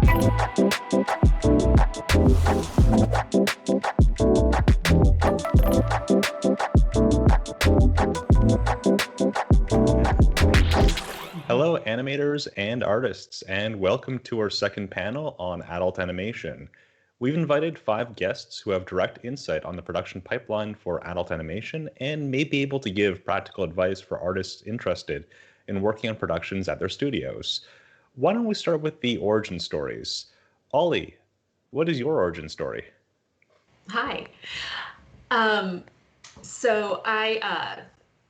Hello, animators and artists, and welcome to our second panel on adult animation. We've invited 5 guests who have direct insight on the production pipeline for adult animation and may be able to give practical advice for artists interested in working on productions at their studios. Why don't we start with the origin stories? Ollie, what is your origin story? Hi. Um, so I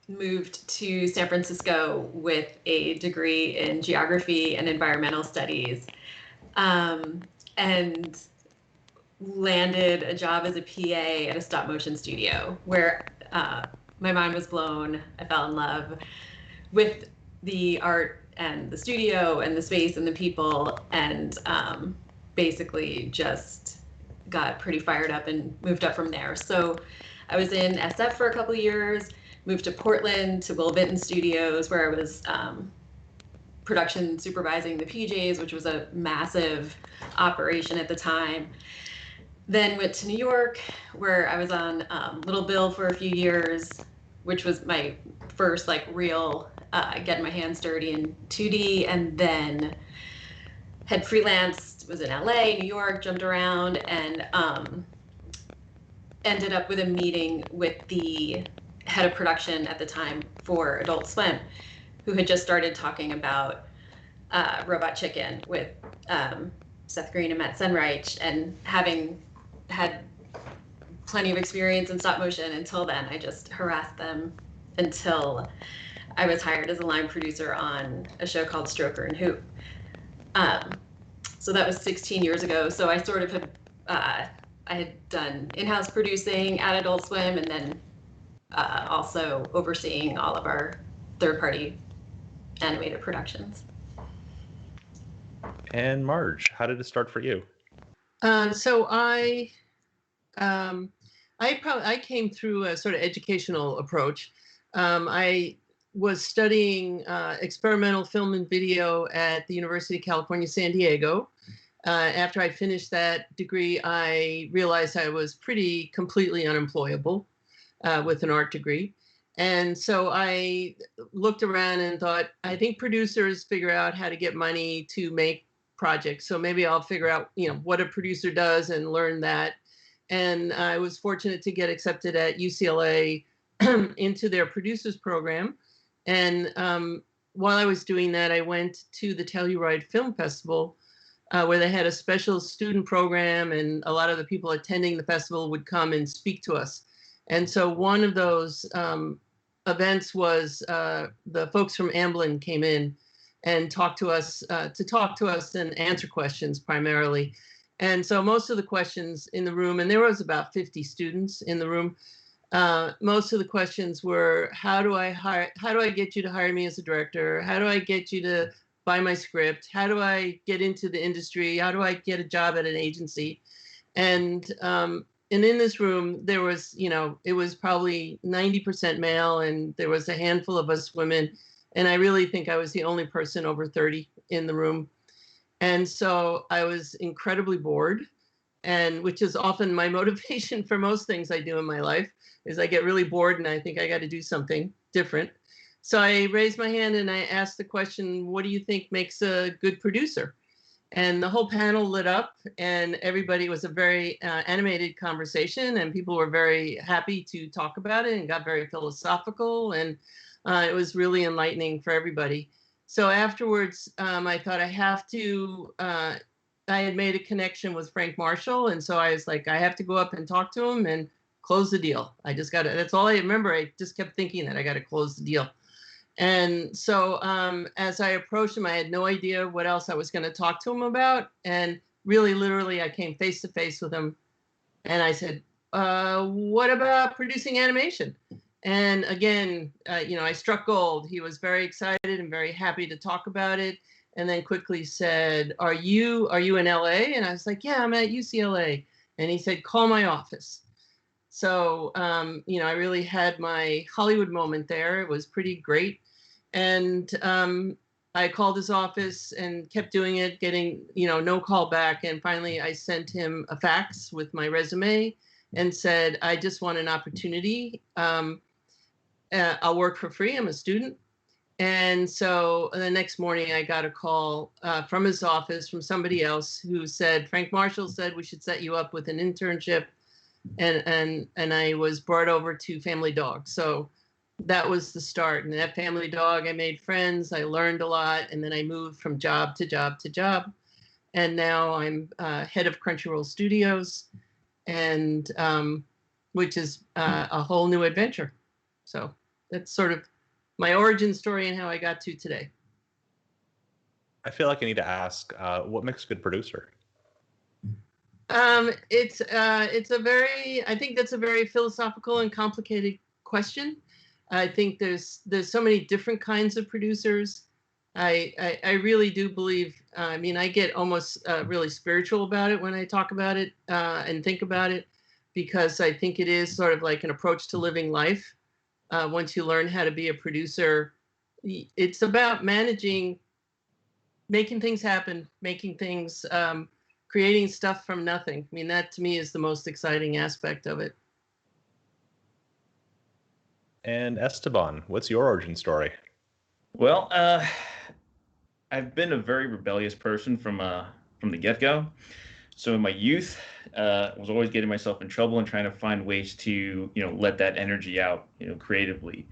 moved to San Francisco with a degree in geography and environmental studies, and landed a job as a PA at a stop motion studio where my mind was blown. I fell in love with the art and the studio and the space and the people, and basically just got pretty fired up and moved up from there. So I was in SF for a couple of years, moved to Portland to Will Vinton Studios, where I was production supervising the PJs, which was a massive operation at the time. Then went to New York, where I was on Little Bill for a few years, which was my first real getting my hands dirty in 2D, and then had freelanced, was in LA, New York, jumped around, and ended up with a meeting with the head of production at the time for Adult Swim, who had just started talking about Robot Chicken with Seth Green and Matt Senreich, and having had plenty of experience in stop motion until then, I just harassed them until I was hired as a line producer on a show called Stroker and Hoop. So that was 16 years ago. So I sort of had, I had done in-house producing at Adult Swim, and then also overseeing all of our third-party animated productions. And Marge, how did it start for you? So I came through a sort of educational approach. I was studying experimental film and video at the University of California, San Diego. After I finished that degree, I realized I was pretty completely unemployable with an art degree. And so I looked around and thought, I think producers figure out how to get money to make projects. So maybe I'll figure out, what a producer does and learn that. And I was fortunate to get accepted at UCLA into their producers program. And while I was doing that, I went to the Telluride Film Festival, where they had a special student program, and a lot of the people attending the festival would come and speak to us. And so one of those events was the folks from Amblin came in and talked to us and answer questions primarily. And so most of the questions in the room, and there was about 50 students in the room, most of the questions were, how do I get you to hire me as a director? How do I get you to buy my script? How do I get into the industry? How do I get a job at an agency? And in this room, there was, it was probably 90% male, and there was a handful of us women. And I really think I was the only person over 30 in the room. And so I was incredibly bored, and which is often my motivation for most things I do in my life, is I get really bored and I think I got to do something different. So I raised my hand and I asked the question, what do you think makes a good producer? And the whole panel lit up, and everybody was a very animated conversation, and people were very happy to talk about it and got very philosophical, and it was really enlightening for everybody. So afterwards, I thought I had made a connection with Frank Marshall, and so I was like, I have to go up and talk to him and close the deal. That's all I remember. I just kept thinking that I got to close the deal. And so as I approached him, I had no idea what else I was going to talk to him about. And really, literally, I came face to face with him. And I said, what about producing animation? And again, I struck gold. He was very excited and very happy to talk about it. And then quickly said, are you in LA? And I was like, yeah, I'm at UCLA. And he said, call my office. So, I really had my Hollywood moment there. It was pretty great. And I called his office and kept doing it, getting, no call back. And finally, I sent him a fax with my resume and said, I just want an opportunity. I'll work for free. I'm a student. And so the next morning, I got a call from his office from somebody else who said, Frank Marshall said we should set you up with an internship. And I was brought over to Family Dog. So that was the start. And at Family Dog, I made friends. I learned a lot. And then I moved from job to job to job. And now I'm head of Crunchyroll Studios, and which is a whole new adventure. So that's sort of my origin story and how I got to today. I feel like I need to ask, what makes a good producer? It's I think that's a very philosophical and complicated question. I think there's so many different kinds of producers. I really do believe, I get almost really spiritual about it when I talk about it and think about it, because I think it is sort of like an approach to living life. Once you learn how to be a producer, it's about managing, making things happen, making things, creating stuff from nothing. That to me is the most exciting aspect of it. And Esteban, what's your origin story? Well, I've been a very rebellious person from the get-go. So in my youth, was always getting myself in trouble and trying to find ways to, let that energy out, creatively.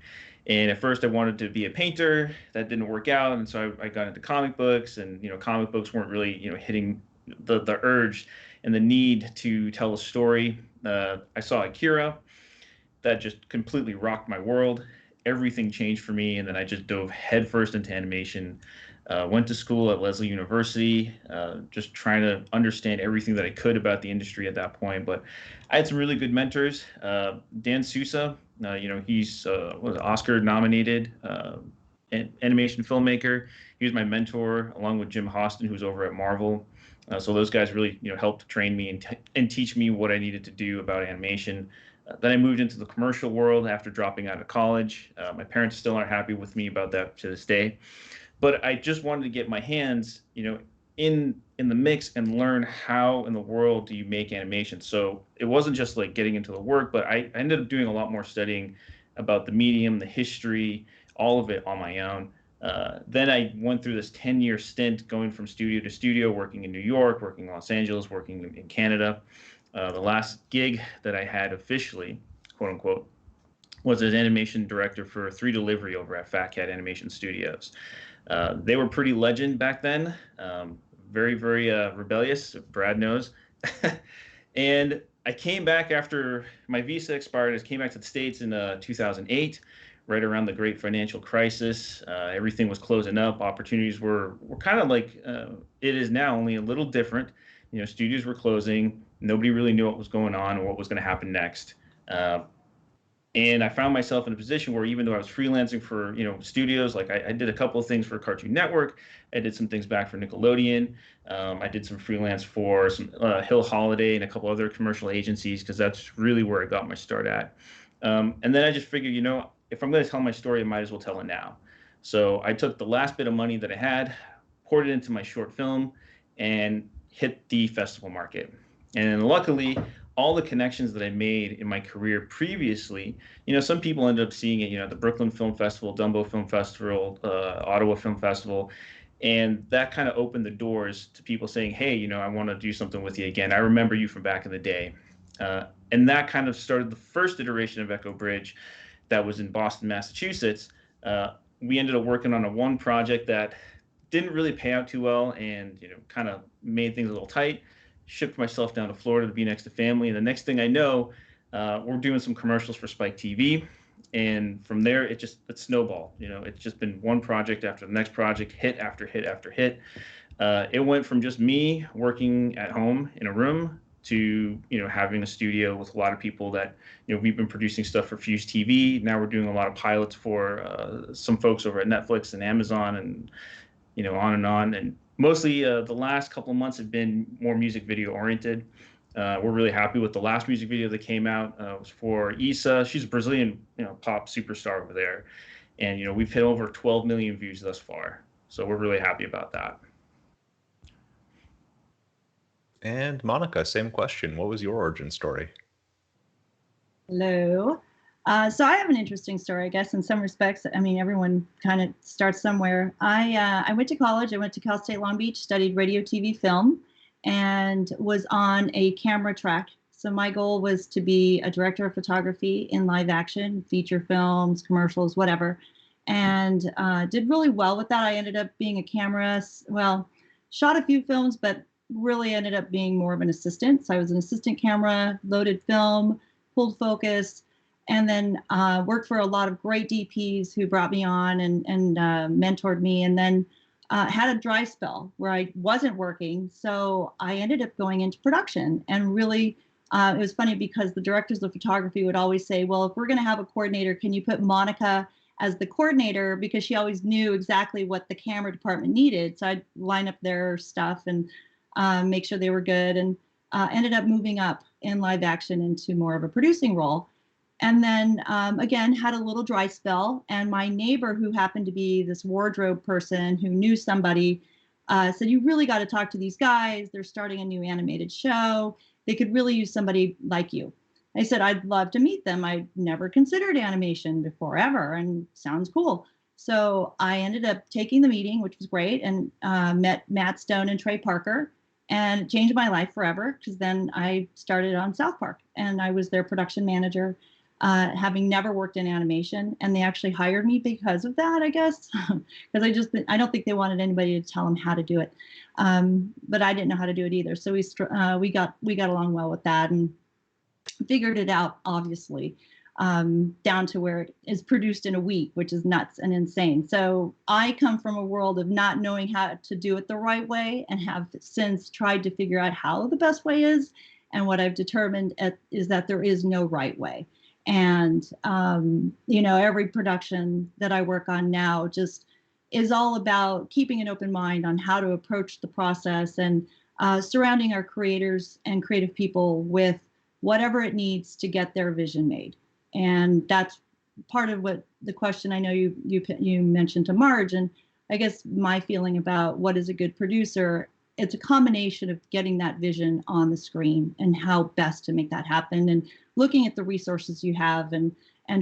And at first I wanted to be a painter. That didn't work out. And so I got into comic books, and, comic books weren't really, hitting the urge and the need to tell a story. I saw Akira. That just completely rocked my world. Everything changed for me. And then I just dove headfirst into animation. Went to school at Lesley University, just trying to understand everything that I could about the industry at that point. But I had some really good mentors. Dan Sousa, he's was Oscar nominated animation filmmaker. He was my mentor, along with Jim Hostin, who's over at Marvel. So those guys really, helped train me and teach me what I needed to do about animation. Then I moved into the commercial world after dropping out of college. My parents still aren't happy with me about that to this day. But I just wanted to get my hands, in the mix and learn how in the world do you make animation. So it wasn't just like getting into the work, but I ended up doing a lot more studying about the medium, the history, all of it on my own. Then I went through this 10-year stint going from studio to studio, working in New York, working in Los Angeles, working in Canada. The last gig that I had officially, quote unquote, was as animation director for 3 Delivery over at Fat Cat Animation Studios. They were pretty legend back then, very, very rebellious, Brad knows. And I came back after my visa expired. I came back to the States in 2008, right around the great financial crisis. Everything was closing up. Opportunities were kind of like it is now, only a little different. Studios were closing. Nobody really knew what was going on or what was going to happen next. And I found myself in a position where, even though I was freelancing for, studios, like I did a couple of things for Cartoon Network. I did some things back for Nickelodeon. I did some freelance for some Hill Holiday and a couple other commercial agencies, because that's really where I got my start at. And then I just figured, if I'm going to tell my story, I might as well tell it now. So I took the last bit of money that I had, poured it into my short film, and hit the festival market. And luckily, all the connections that I made in my career previously, some people ended up seeing it, the Brooklyn Film Festival, Dumbo Film Festival, Ottawa Film Festival. And that kind of opened the doors to people saying, hey, I want to do something with you again. I remember you from back in the day. And that kind of started the first iteration of Echo Bridge that was in Boston, Massachusetts. We ended up working on one project that didn't really pay out too well, and, kind of made things a little tight. Shipped myself down to Florida to be next to family. And the next thing I know, we're doing some commercials for Spike TV. And from there, it snowballed. It's just been one project after the next project, hit after hit after hit. It went from just me working at home in a room to, having a studio with a lot of people that, we've been producing stuff for Fuse TV. Now we're doing a lot of pilots for some folks over at Netflix and Amazon, and, on and on. And mostly the last couple of months have been more music video oriented. We're really happy with the last music video that came out. It was for Issa. She's a Brazilian, pop superstar over there. And, we've hit over 12 million views thus far. So we're really happy about that. And Monica, same question. What was your origin story? Hello. So I have an interesting story, I guess, in some respects. I mean, everyone kind of starts somewhere. I went to college. I went to Cal State Long Beach, studied radio, TV, film, and was on a camera track. So my goal was to be a director of photography in live action, feature films, commercials, whatever, and did really well with that. I ended up being a camera, well, shot a few films, but really ended up being more of an assistant. So I was an assistant camera, loaded film, pulled focus, and then worked for a lot of great DPs who brought me on and mentored me. And then had a dry spell where I wasn't working. So I ended up going into production. And really, it was funny because the directors of photography would always say, well, if we're going to have a coordinator, can you put Monica as the coordinator? Because she always knew exactly what the camera department needed. So I'd line up their stuff and make sure they were good. And ended up moving up in live action into more of a producing role. And then again, had a little dry spell. And my neighbor, who happened to be this wardrobe person who knew somebody, said, you really got to talk to these guys. They're starting a new animated show. They could really use somebody like you. I said, I'd love to meet them. I'd never considered animation before ever, and sounds cool. So I ended up taking the meeting, which was great, and met Matt Stone and Trey Parker. And it changed my life forever, because then I started on South Park and I was their production manager, having never worked in animation. And they actually hired me because of that, I guess, because I don't think they wanted anybody to tell them how to do it. But I didn't know how to do it either. So we got along well with that and figured it out, obviously, down to where it is produced in a week, which is nuts and insane. So I come from a world of not knowing how to do it the right way, and have since tried to figure out how the best way is. And what I've determined is that there is no right way. And, every production that I work on now just is all about keeping an open mind on how to approach the process, and surrounding our creators and creative people with whatever it needs to get their vision made. And that's part of what the question I know you mentioned to Marge. And I guess my feeling about what is a good producer, it's a combination of getting that vision on the screen and how best to make that happen, and looking at the resources you have and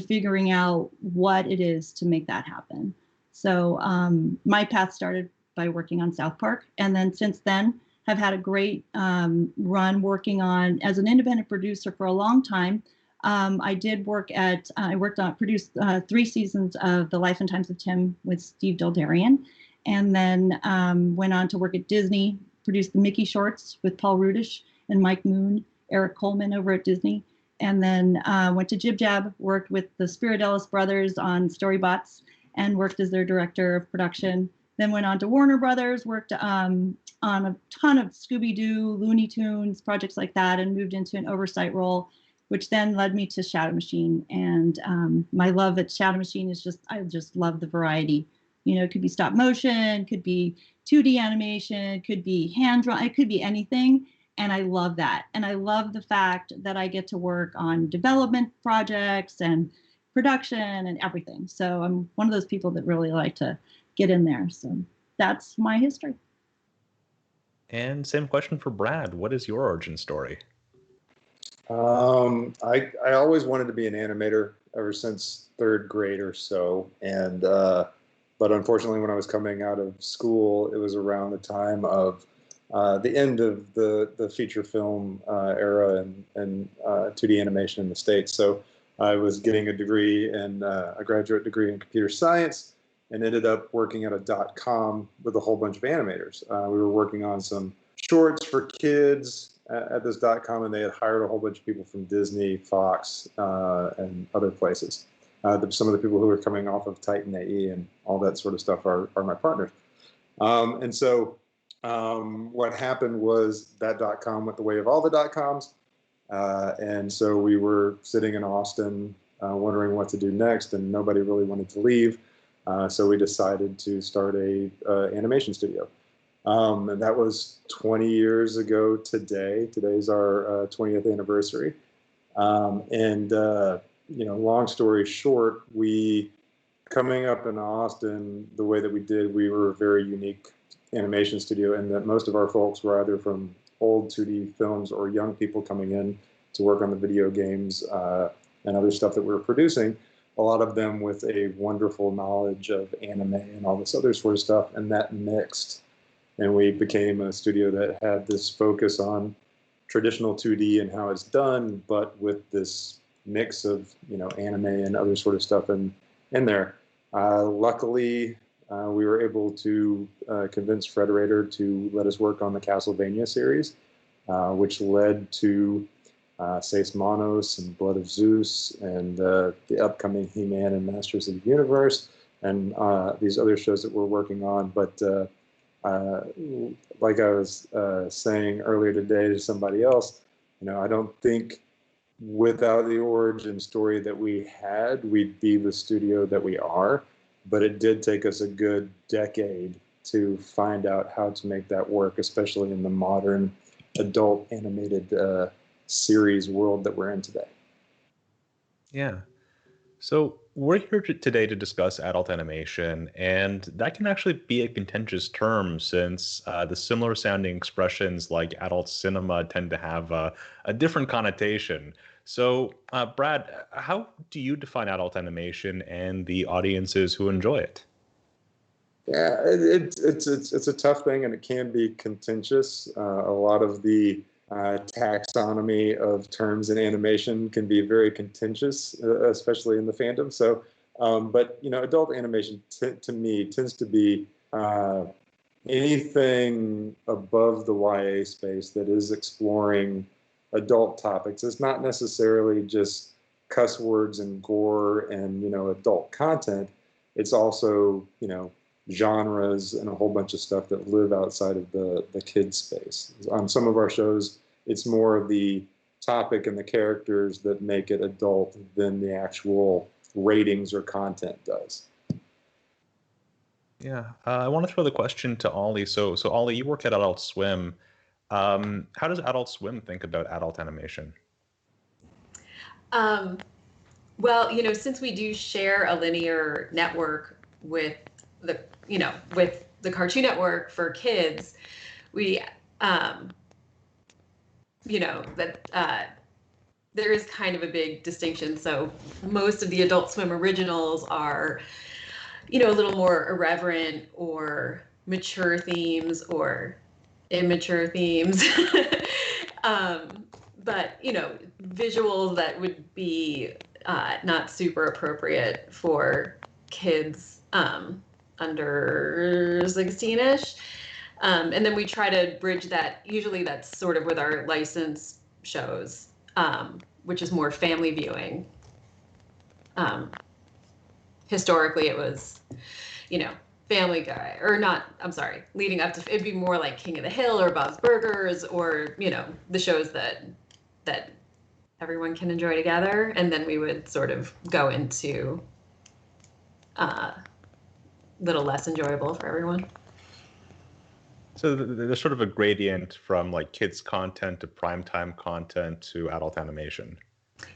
figuring out what it is to make that happen. So my path started by working on South Park, and then since then have had a great run working on as an independent producer for a long time. I produced 3 seasons of The Life and Times of Tim with Steve Dildarian, and then went on to work at Disney, produced the Mickey shorts with Paul Rudish and Mike Moon, Eric Coleman over at Disney, and then went to Jib Jab, worked with the Spirit Ellis brothers on Storybots, and worked as their director of production. Then went on to Warner Brothers, worked on a ton of Scooby-Doo, Looney Tunes, projects like that, and moved into an oversight role, which then led me to Shadow Machine. And my love at Shadow Machine is I just love the variety. It could be stop motion, could be 2D animation, could be hand drawn, it could be anything. And I love that. And I love the fact that I get to work on development projects and production and everything. So I'm one of those people that really like to get in there. So that's my history. And same question for Brad. What is your origin story? I always wanted to be an animator ever since 3rd grade or so. And, but unfortunately, when I was coming out of school, it was around the time of the end of the feature film era and 2D animation in the States. So I was getting a degree a graduate degree in computer science, and ended up working at a .com with a whole bunch of animators. We were working on some shorts for kids at this .com, and they had hired a whole bunch of people from Disney, Fox, and other places. Some of the people who were coming off of Titan AE and all that sort of stuff are my partners. And so what happened was that .com went the way of all the .coms. And so we were sitting in Austin wondering what to do next, and nobody really wanted to leave. So we decided to start a animation studio. And that was 20 years ago today. Today's our 20th anniversary. Long story short, we coming up in Austin the way that we did, we were a very unique animation studio in that most of our folks were either from old 2D films or young people coming in to work on the video games and other stuff that we were producing. A lot of them with a wonderful knowledge of anime and all this other sort of stuff, and that mixed. And we became a studio that had this focus on traditional 2D and how it's done, but with this mix of, you know, anime and other sort of stuff in there. Luckily, we were able to convince Frederator to let us work on the Castlevania series, which led to Seis Manos and Blood of Zeus and the upcoming He-Man and Masters of the Universe and these other shows that we're working on. But like I was saying earlier today to somebody else, you know, I don't think without the origin story that we had, we'd be the studio that we are. But it did take us a good decade to find out how to make that work, especially in the modern adult animated series world that we're in today. Yeah. So we're here today to discuss adult animation, and that can actually be a contentious term since the similar sounding expressions like adult cinema tend to have a different connotation. So, Brad, how do you define adult animation and the audiences who enjoy it? Yeah, it's a tough thing, and it can be contentious. A lot of the taxonomy of terms in animation can be very contentious, especially in the fandom. So, but you know, adult animation to me tends to be anything above the YA space that is exploring adult topics. It's not necessarily just cuss words and gore and, you know, adult content. It's also, you know, genres and a whole bunch of stuff that live outside of the kids space. On some of our shows, it's more of the topic and the characters that make it adult than the actual ratings or content does. Yeah, I want to throw the question to Ollie. So Ollie, you work at Adult Swim. How does Adult Swim think about adult animation? Well, you know, since we do share a linear network with the, you know, with the Cartoon Network for kids, we, you know, that there is kind of a big distinction. So most of the Adult Swim originals are, you know, a little more irreverent or mature themes or immature themes. But, you know, visuals that would be not super appropriate for kids under 16-ish. And then we try to bridge that. Usually that's sort of with our licensed shows, which is more family viewing. Historically, it was, you know, Family Guy, or not, I'm sorry, leading up to, it'd be more like King of the Hill or Bob's Burgers or, you know, the shows that everyone can enjoy together. And then we would sort of go into little less enjoyable for everyone. So there's sort of a gradient from like kids content to primetime content to adult animation.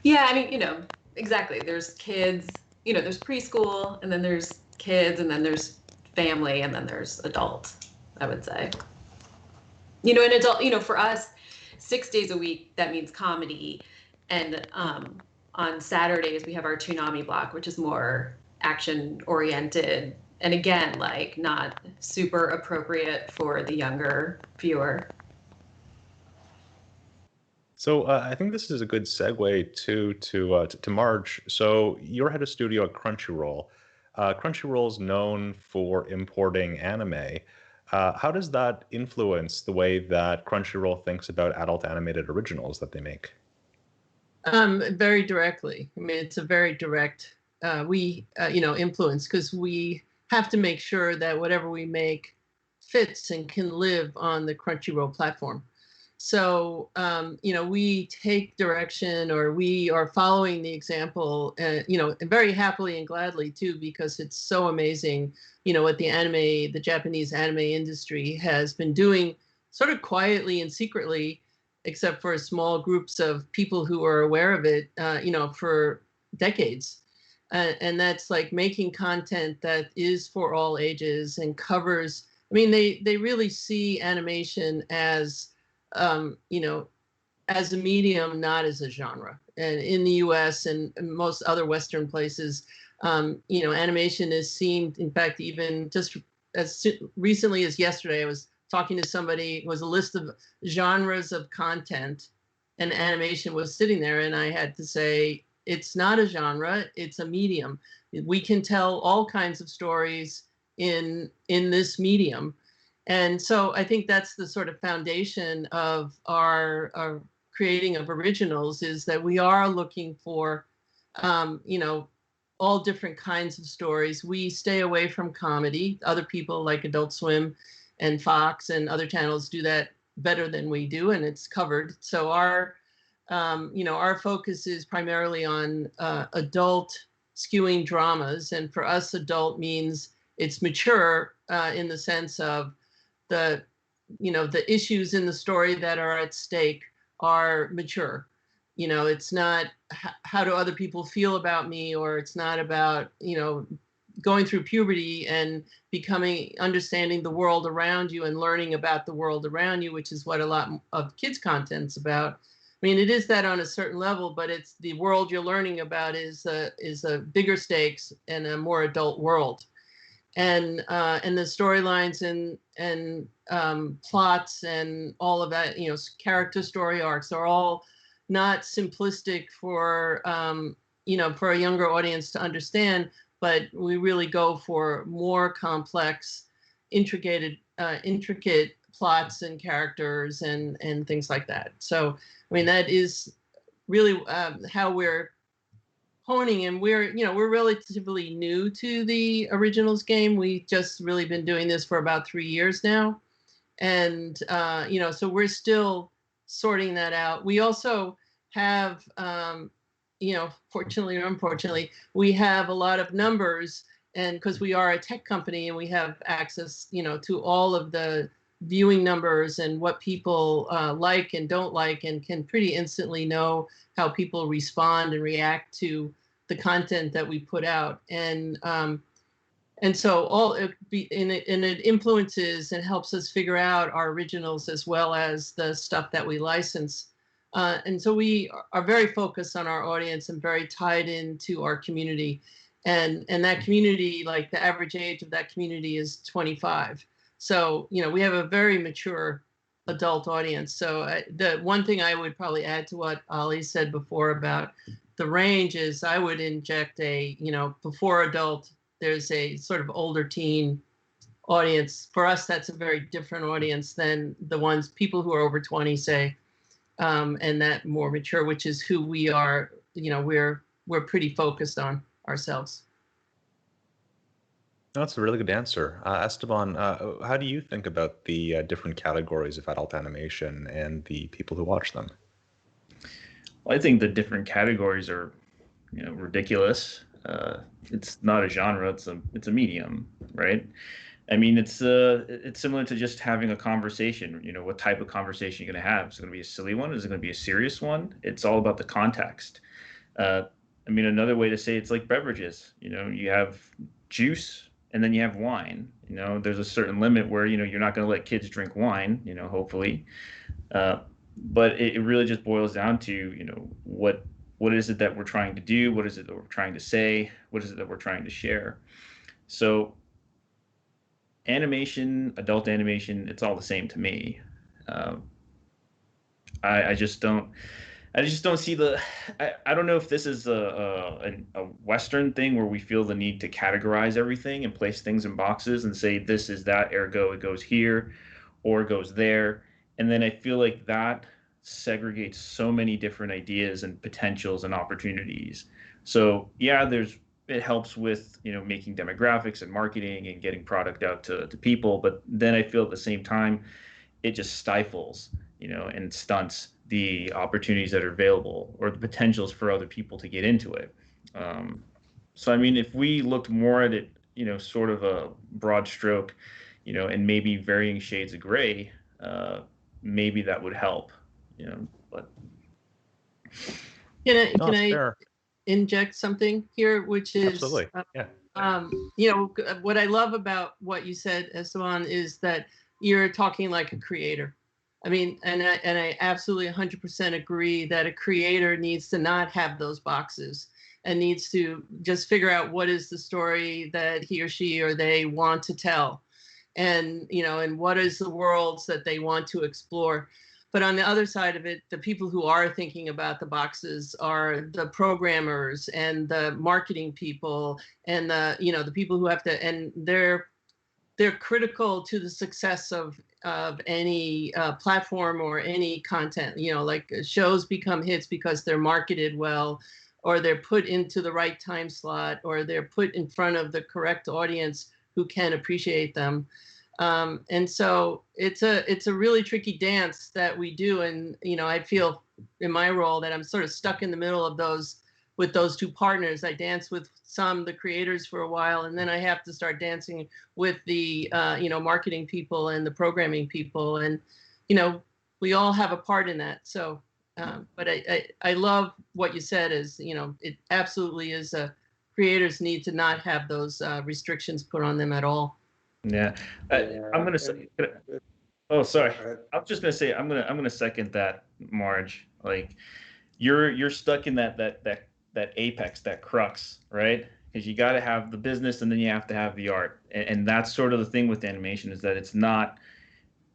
Yeah, I mean, you know, exactly. There's kids, you know, there's preschool, and then there's kids, and then there's family, and then there's adult, I would say. You know, an adult, you know, for us, 6 days a week, that means comedy. And on Saturdays, we have our Toonami block, which is more action oriented. And again, like not super appropriate for the younger viewer. So I think this is a good segue to Marge. So you're head of studio at Crunchyroll. Crunchyroll is known for importing anime. How does that influence the way that Crunchyroll thinks about adult animated originals that they make? Very directly. I mean, it's a very direct you know, influence, because we have to make sure that whatever we make fits and can live on the Crunchyroll platform. So, you know, we take direction, or we are following the example, you know, very happily and gladly too, because it's so amazing, you know, what the Japanese anime industry has been doing sort of quietly and secretly, except for small groups of people who are aware of it, you know, for decades. and that's like making content that is for all ages and covers. I mean, they really see animation as, you know, as a medium, not as a genre. And in the U.S. and most other Western places, you know, animation is seen. In fact, even just as recently as yesterday, I was talking to somebody. It was a list of genres of content, and animation was sitting there, and I had to say, it's not a genre; it's a medium. We can tell all kinds of stories in this medium, and so I think that's the sort of foundation of our creating of originals, is that we are looking for, you know, all different kinds of stories. We stay away from comedy. Other people like Adult Swim and Fox and other channels do that better than we do, and it's covered. So our, you know, our focus is primarily on adult skewing dramas, and for us, adult means it's mature in the sense of the, you know, the issues in the story that are at stake are mature. You know, it's not how do other people feel about me, or it's not about, you know, going through puberty and understanding the world around you and learning about the world around you, which is what a lot of kids' content's about. I mean, it is that on a certain level, but it's the world you're learning about is a bigger stakes and a more adult world. And the storylines and plots and all of that, you know, character story arcs are all not simplistic for, you know, for a younger audience to understand, but we really go for more complex, intricate plots and characters and things like that. So, I mean, that is really how we're honing, and we're, you know, we're relatively new to the originals game. We just really been doing this for about 3 years now. And, you know, so we're still sorting that out. We also have, you know, fortunately or unfortunately, we have a lot of numbers, and because we are a tech company and we have access, you know, to all of the viewing numbers and what people like and don't like, and can pretty instantly know how people respond and react to the content that we put out. And so it influences and helps us figure out our originals as well as the stuff that we license. And so we are very focused on our audience and very tied into our community. And that community, like the average age of that community is 25. So, you know, we have a very mature adult audience. So the one thing I would probably add to what Ali said before about the range is I would inject a, you know, before adult, there's a sort of older teen audience. For us, that's a very different audience than the ones, people who are over 20, say, and that more mature, which is who we are. You know, we're pretty focused on ourselves. That's a really good answer. Esteban, how do you think about the different categories of adult animation and the people who watch them? Well, I think the different categories are, you know, ridiculous. It's not a genre; it's a medium, right? I mean, it's similar to just having a conversation. You know, what type of conversation you're going to have? Is it going to be a silly one? Is it going to be a serious one? It's all about the context. I mean, another way to say it's like beverages. You know, you have juice and then you have wine. You know, there's a certain limit where, you know, you're not going to let kids drink wine, you know, hopefully. But it really just boils down to, you know, what is it that we're trying to do? What is it that we're trying to say? What is it that we're trying to share? So animation, adult animation, it's all the same to me. I just don't see the. I don't know if this is a Western thing where we feel the need to categorize everything and place things in boxes and say this is that, ergo it goes here, or it goes there, and then I feel like that segregates so many different ideas and potentials and opportunities. So yeah, it helps with, you know, making demographics and marketing and getting product out to people, but then I feel at the same time it just stifles, you know, and stunts the opportunities that are available or the potentials for other people to get into it. So I mean, if we looked more at it, you know, sort of a broad stroke, you know, and maybe varying shades of gray, maybe that would help, you know. But Can I inject something here, which is Absolutely. Yeah. What I love about what you said, Esteban, is that you're talking like a creator. I mean, and I absolutely 100% agree that a creator needs to not have those boxes and needs to just figure out what is the story that he or she or they want to tell, and and what is the worlds that they want to explore. But on the other side of it, the people who are thinking about the boxes are the programmers and the marketing people and the people who have to, and they're critical to the success of any platform or any content. Like shows become hits because they're marketed well, or they're put into the right time slot, or they're put in front of the correct audience who can appreciate them. And so it's a really tricky dance that we do. And, I feel in my role that I'm sort of stuck in the middle of with those two partners. I dance with the creators for a while, and then I have to start dancing with the, marketing people and the programming people. And, we all have a part in that. So, but I love what you said is, it absolutely is creators need to not have those restrictions put on them at all. Yeah, I'm gonna say. Oh, sorry. I'm just gonna say I'm gonna second that, Marge. Like, you're stuck in that apex, that crux, right? Because you got to have the business and then you have to have the art, and that's sort of the thing with animation, is that it's not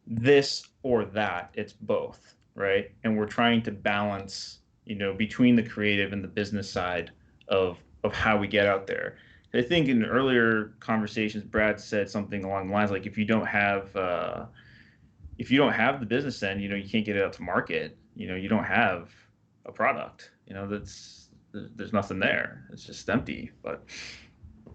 this or that, it's both, right? And we're trying to balance, between the creative and the business side of how we get out there. I think in earlier conversations, Brad said something along the lines like, if you don't have the business end, you can't get it out to market. You don't have a product. There's nothing there. It's just empty. But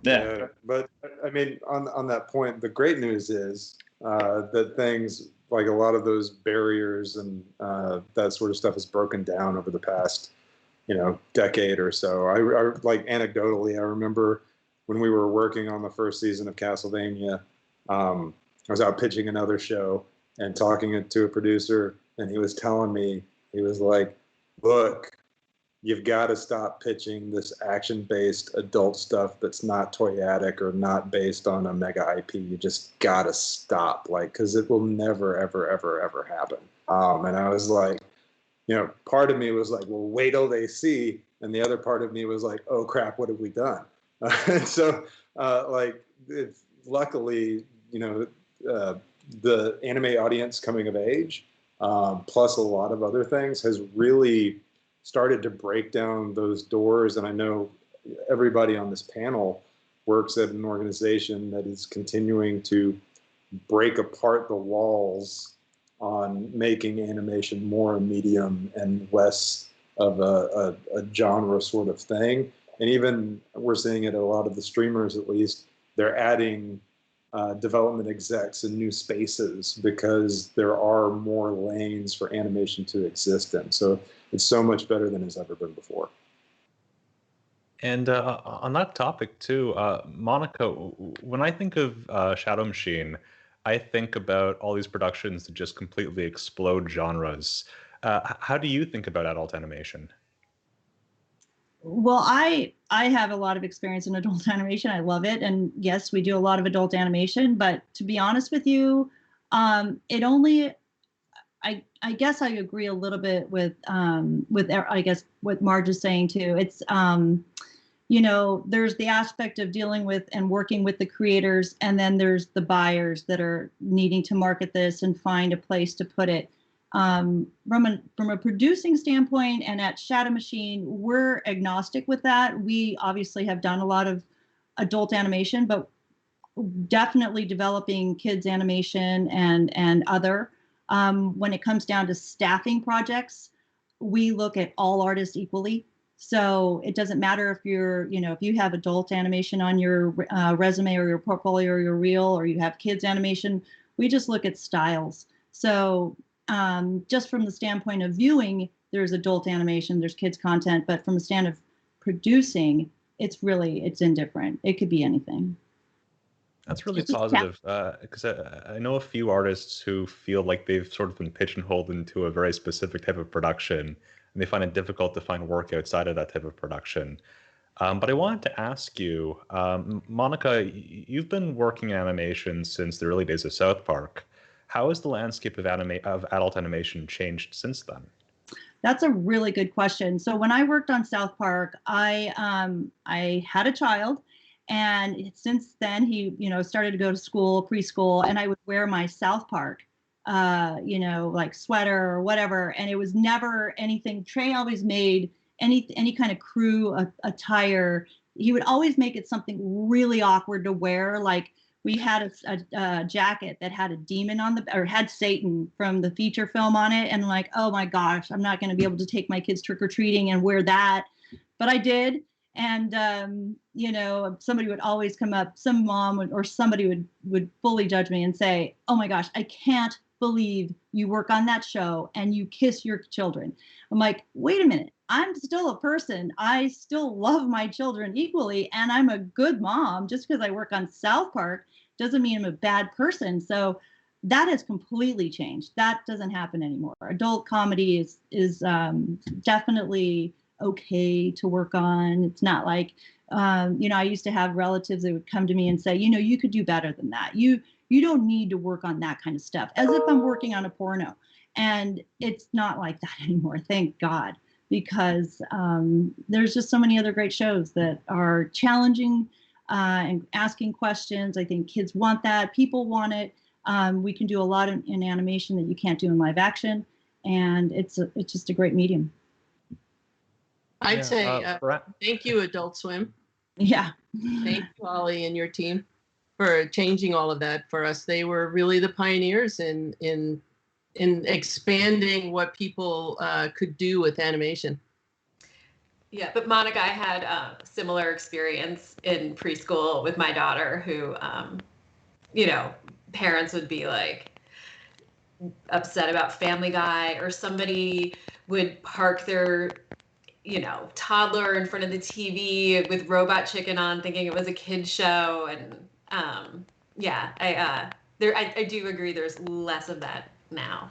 yeah. But I mean, on that point, the great news is that things like a lot of those barriers and that sort of stuff is broken down over the past decade or so. I like anecdotally, I remember when we were working on the first season of Castlevania, I was out pitching another show and talking to a producer, and he was telling me, he was like, look, you've got to stop pitching this action-based adult stuff that's not toyetic or not based on a mega IP. You just got to stop, because it will never, ever, ever, ever happen. And I was like, part of me was like, well, wait till they see. And the other part of me was like, oh, crap, what have we done? And so, luckily, the anime audience coming of age, plus a lot of other things, has really started to break down those doors. And I know everybody on this panel works at an organization that is continuing to break apart the walls on making animation more a medium and less of a genre sort of thing. And even we're seeing it at a lot of the streamers, at least, they're adding development execs in new spaces because there are more lanes for animation to exist in. So it's so much better than it's ever been before. And on that topic too, Monica, when I think of Shadow Machine, I think about all these productions that just completely explode genres. How do you think about adult animation? Well, I have a lot of experience in adult animation. I love it. And yes, we do a lot of adult animation, but to be honest with you, it only, I guess I agree a little bit with I guess what Marge is saying too. It's, there's the aspect of dealing with and working with the creators, and then there's the buyers that are needing to market this and find a place to put it. From a producing standpoint, and at Shadow Machine, we're agnostic with that. We obviously have done a lot of adult animation, but definitely developing kids animation and other. When it comes down to staffing projects, we look at all artists equally. So it doesn't matter if if you have adult animation on your resume or your portfolio or your reel, or you have kids animation, we just look at styles. So just from the standpoint of viewing, there's adult animation, there's kids content, but from the stand of producing, it's indifferent. It could be anything. That's really positive, because I know a few artists who feel like they've sort of been pigeonholed into a very specific type of production. and they find it difficult to find work outside of that type of production. But I wanted to ask you, Monica, you've been working in animation since the early days of South Park. How has the landscape of adult animation changed since then? That's a really good question. So when I worked on South Park, I had a child, and since then he started to go to school, preschool, and I would wear my South Park like sweater or whatever, and it was never anything. Trey always made any kind of crew attire. He would always make it something really awkward to wear. Like we had a jacket that had a demon on or had Satan from the feature film on it, and like, oh my gosh, I'm not going to be able to take my kids trick or treating and wear that, but I did. And somebody would always come up, some mom or somebody would fully judge me and say, oh my gosh, I can't believe you work on that show and you kiss your children. I'm like, wait a minute, I'm still a person. I still love my children equally, and I'm a good mom. Just because I work on South Park doesn't mean I'm a bad person. So that has completely changed. That doesn't happen anymore. Adult comedy is definitely okay to work on. It's not like, I used to have relatives that would come to me and say, you could do better than that. You don't need to work on that kind of stuff, as if I'm working on a porno. And it's not like that anymore, thank God, because there's just so many other great shows that are challenging and asking questions. I think kids want that. People want it. We can do a lot in animation that you can't do in live action, and it's just a great medium. I'd say thank you, Adult Swim. Yeah. Thank you, Ollie, and your team for changing all of that for us. They were really the pioneers in expanding what people could do with animation. Yeah, but Monica, I had a similar experience in preschool with my daughter who, parents would be like upset about Family Guy, or somebody would park their toddler in front of the TV with Robot Chicken on, thinking it was a kid's show. And I do agree there's less of that now.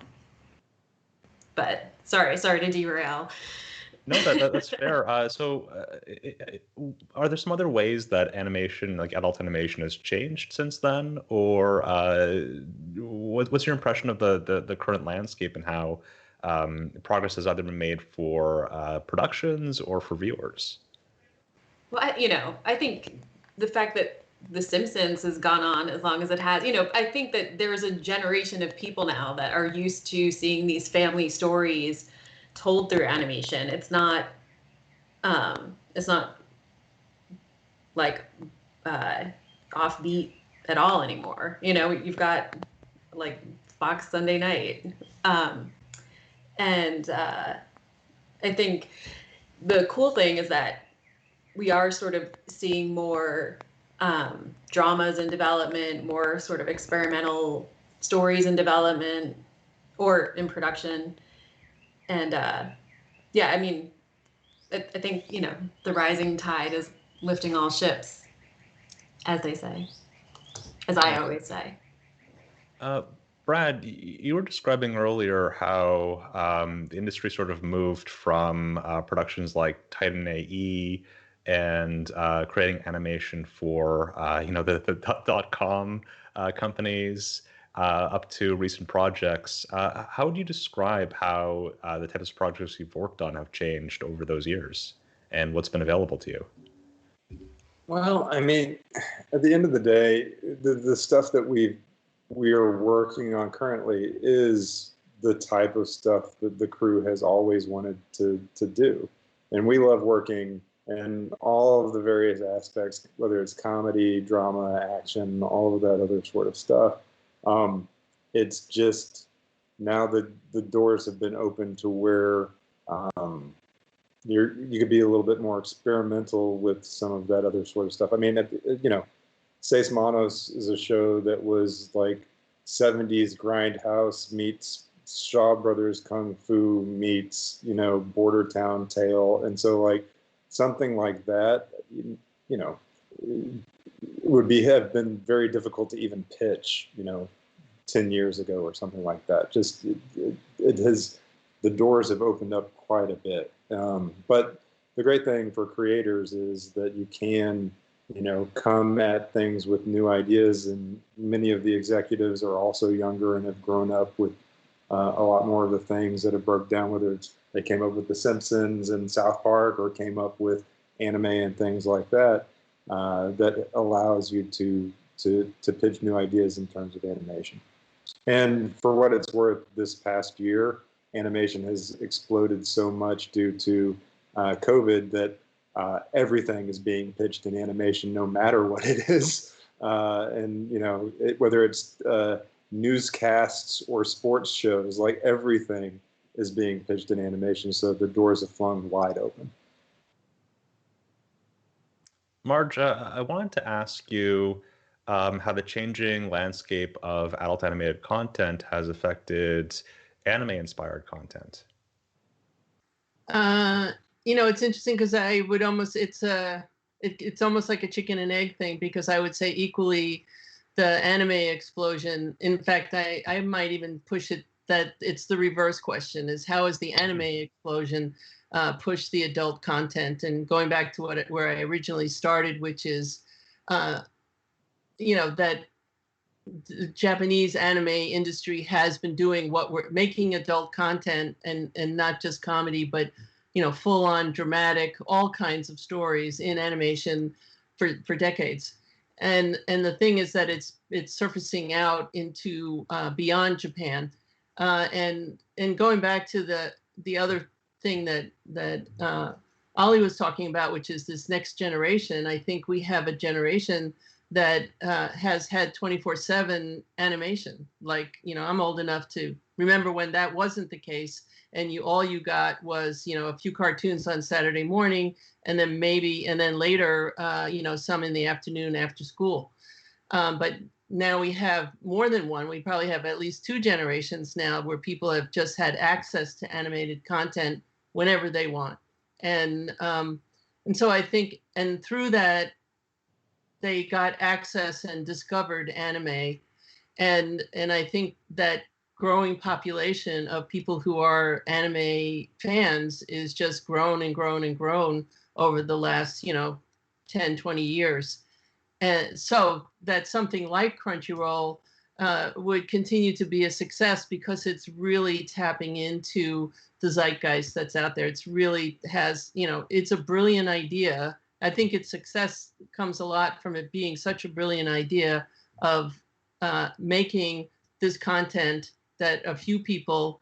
But sorry to derail. No, that's fair. So are there some other ways that animation, like adult animation, has changed since then? Or what's your impression of the current landscape and how progress has either been made for productions or for viewers? Well, I think the fact that The Simpsons has gone on as long as it has, I think that there's a generation of people now that are used to seeing these family stories told through animation. It's not like offbeat at all anymore. You've got like Fox Sunday Night. And I think the cool thing is that we are sort of seeing more dramas in development, more sort of experimental stories in development or in production. And I think, the rising tide is lifting all ships, as they say, as I always say. Brad, you were describing earlier how the industry sort of moved from productions like Titan AE and creating animation for the .com companies up to recent projects. How would you describe how the types of projects you've worked on have changed over those years, and what's been available to you? Well, I mean, at the end of the day, the stuff that we are working on currently is the type of stuff that the crew has always wanted to do. And we love working in all of the various aspects, whether it's comedy, drama, action, all of that other sort of stuff. It's just now that the doors have been open to where you could be a little bit more experimental with some of that other sort of stuff. I mean, Seis Manos is a show that was like 70s Grindhouse meets Shaw Brothers Kung Fu meets, Border Town Tale. And so like something like that, would have been very difficult to even pitch, 10 years ago or something like that. Just it has the doors have opened up quite a bit. But the great thing for creators is that you can, come at things with new ideas, and many of the executives are also younger and have grown up with a lot more of the things that have broke down, whether it's they came up with The Simpsons and South Park, or came up with anime and things like that, that allows you to pitch new ideas in terms of animation. And for what it's worth, this past year, animation has exploded so much due to COVID that everything is being pitched in animation, no matter what it is. And whether it's newscasts or sports shows, like everything is being pitched in animation. So the doors have flung wide open. Marge, I wanted to ask you how the changing landscape of adult animated content has affected anime-inspired content. It's interesting because I would almost it's almost like a chicken and egg thing, because I would say equally the anime explosion. In fact, I might even push it that it's the reverse question: is how has the anime explosion pushed the adult content? And going back to where I originally started, which is that the Japanese anime industry has been doing what we're making adult content, and not just comedy, but full on dramatic, all kinds of stories in animation for decades. And the thing is that it's surfacing out into beyond Japan. And going back to the other thing that Ollie was talking about, which is this next generation. I think we have a generation that has had 24/7 animation. Like, I'm old enough to remember when that wasn't the case, and all you got was, a few cartoons on Saturday morning, and then later, some in the afternoon after school. But now we have more than one. We probably have at least two generations now where people have just had access to animated content whenever they want. And so I think, and through that, they got access and discovered anime. And I think that growing population of people who are anime fans is just grown and grown and grown over the last, 10, 20 years. And so that something like Crunchyroll would continue to be a success, because it's really tapping into the zeitgeist that's out there. It's really has, it's a brilliant idea. I think its success comes a lot from it being such a brilliant idea of making this content that a few people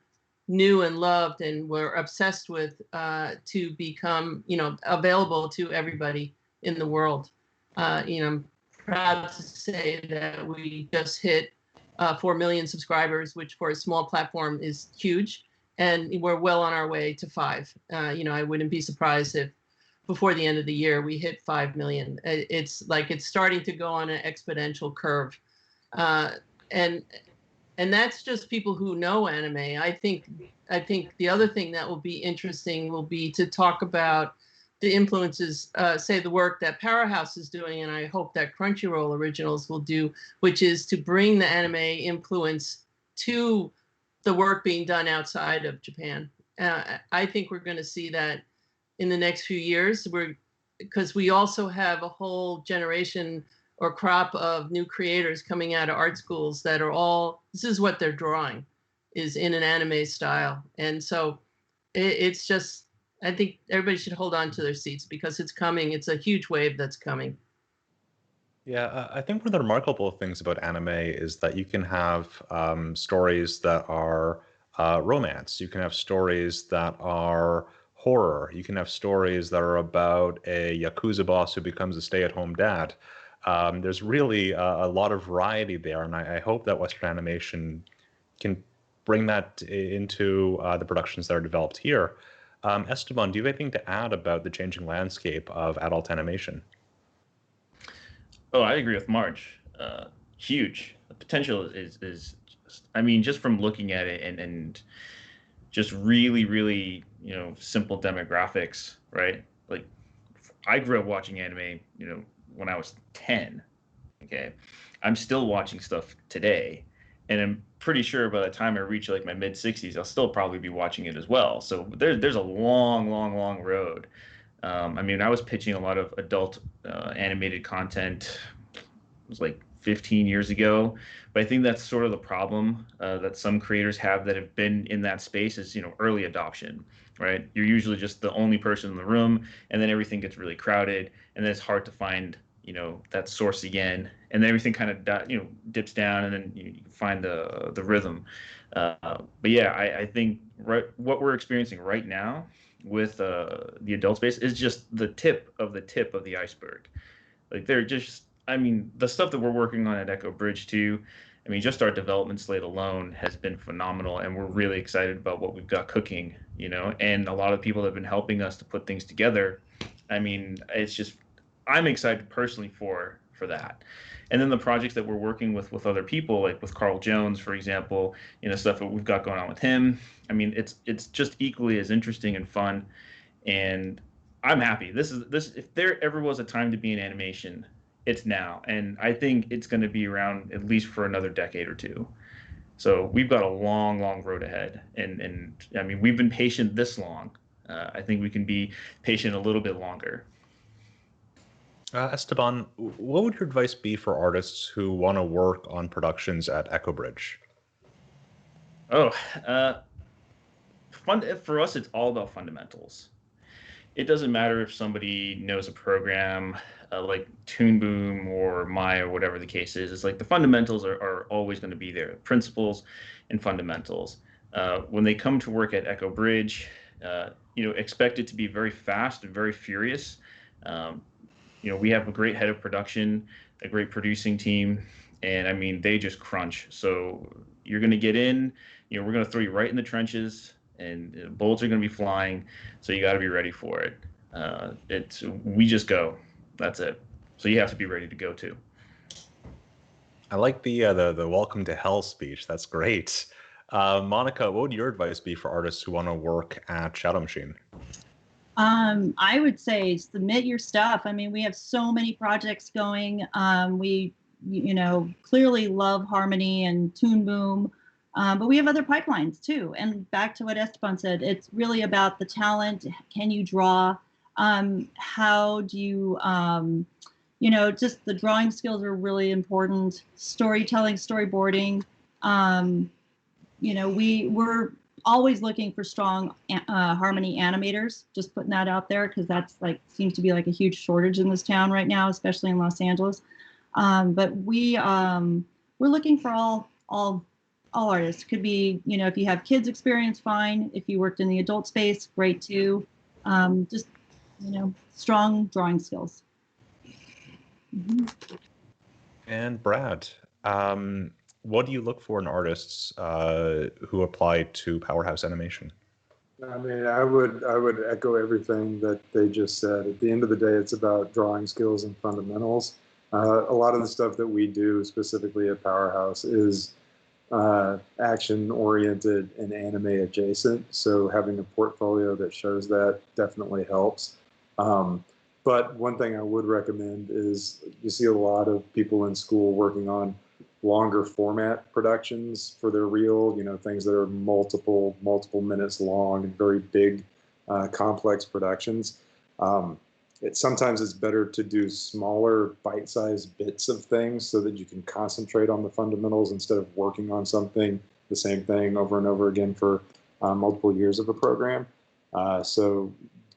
knew and loved and were obsessed with to become, available to everybody in the world. I'm proud to say that we just hit 4 million subscribers, which for a small platform is huge. And we're well on our way to 5. I wouldn't be surprised if before the end of the year we hit 5 million. It's starting to go on an exponential curve. And that's just people who know anime. I think the other thing that will be interesting will be to talk about the influences, say the work that Powerhouse is doing, and I hope that Crunchyroll Originals will do, which is to bring the anime influence to the work being done outside of Japan. I think we're going to see that in the next few years, because we also have a whole generation or crop of new creators coming out of art schools that are this is what they're drawing, is in an anime style. And so it's just, I think everybody should hold on to their seats, because it's coming. It's a huge wave that's coming. Yeah, I think one of the remarkable things about anime is that you can have stories that are romance. You can have stories that are horror. You can have stories that are about a Yakuza boss who becomes a stay-at-home dad. There's really a lot of variety there, and I hope that Western animation can bring that into the productions that are developed here. Esteban, do you have anything to add about the changing landscape of adult animation? Oh, I agree with Marge. Huge. The potential is I mean, just from looking at it and just really, really, simple demographics, right? Like, I grew up watching anime, when I was 10. Okay. I'm still watching stuff today, and I'm pretty sure by the time I reach like my mid 60s, I'll still probably be watching it as well. So there's a long road. I mean, I was pitching a lot of adult animated content. It was like 15 years ago, but I think that's sort of the problem that some creators have that have been in that space is, early adoption, right? You're usually just the only person in the room, and then everything gets really crowded, and then it's hard to find, that source again, and then everything kind of, dips down, and then you find the rhythm. But yeah, I think what we're experiencing right now with the adult space is just the tip of the iceberg. Like they're just, I mean, the stuff that we're working on at Echo Bridge too, I mean, just our development slate alone has been phenomenal, and we're really excited about what we've got cooking, and a lot of people that have been helping us to put things together. I mean, it's just, I'm excited personally for that. And then the projects that we're working with other people, like with Carl Jones, for example, stuff that we've got going on with him. I mean, it's just equally as interesting and fun, and I'm happy. This if there ever was a time to be in animation, it's now, and I think it's going to be around at least for another decade or two. So we've got a long road ahead, and I mean, we've been patient this long. I think we can be patient a little bit longer. Esteban, what would your advice be for artists who want to work on productions at Echo Bridge? Oh, for us, it's all about fundamentals. It doesn't matter if somebody knows a program like Toon Boom or Maya, or whatever the case is. It's like the fundamentals are always going to be there, principles and fundamentals. When they come to work at Echo Bridge, expect it to be very fast and very furious. We have a great head of production, a great producing team, and I mean, they just crunch. So you're going to get in, we're going to throw you right in the trenches, and bullets are going to be flying. So you got to be ready for it. We just go. That's it. So you have to be ready to go too. I like the welcome to hell speech. That's great. Monica, what would your advice be for artists who want to work at Shadow Machine? I would say submit your stuff. I mean, we have so many projects going. We, clearly love Harmony and Toon Boom, but we have other pipelines too. And back to what Esteban said, it's really about the talent. Can you draw? How do you, just the drawing skills are really important. Storytelling, storyboarding. We're always looking for strong Harmony animators, just putting that out there, because that's seems to be a huge shortage in this town right now, especially in Los Angeles. But we're looking for all artists. Could be, if you have kids experience, fine. If you worked in the adult space, great too. Just, strong drawing skills. Mm-hmm. And Brad, what do you look for in artists who apply to Powerhouse Animation? I mean, I would echo everything that they just said. At the end of the day, it's about drawing skills and fundamentals. A lot of the stuff that we do specifically at Powerhouse is action-oriented and anime adjacent. So having a portfolio that shows that definitely helps. But one thing I would recommend is you see a lot of people in school working on longer format productions for their reel, things that are multiple minutes long and very big, complex productions. Sometimes it's better to do smaller bite-sized bits of things so that you can concentrate on the fundamentals instead of working on the same thing over and over again for multiple years of a program.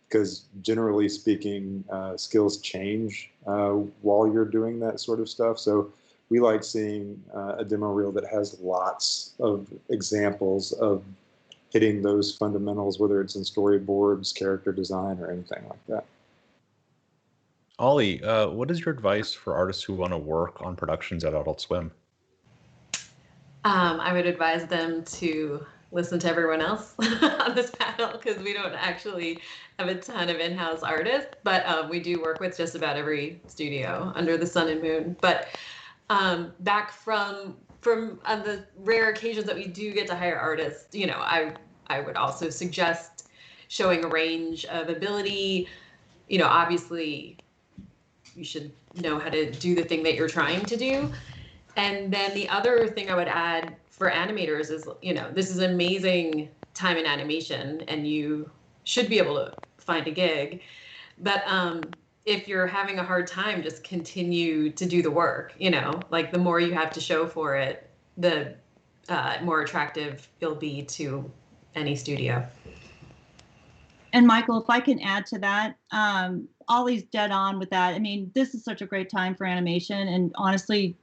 Because generally speaking, skills change while you're doing that sort of stuff. So we like seeing a demo reel that has lots of examples of hitting those fundamentals, whether it's in storyboards, character design, or anything like that. Ollie, what is your advice for artists who want to work on productions at Adult Swim? I would advise them to listen to everyone else on this panel, because we don't actually have a ton of in-house artists, but we do work with just about every studio under the sun and moon. But back from on the rare occasions that we do get to hire artists, I would also suggest showing a range of ability. Obviously you should know how to do the thing that you're trying to do. And then the other thing I would add for animators is, this is an amazing time in animation and you should be able to find a gig. But if you're having a hard time, just continue to do the work, like the more you have to show for it, the more attractive you'll be to any studio. And Michael, if I can add to that, Ollie's dead on with that. I mean, this is such a great time for animation, and honestly,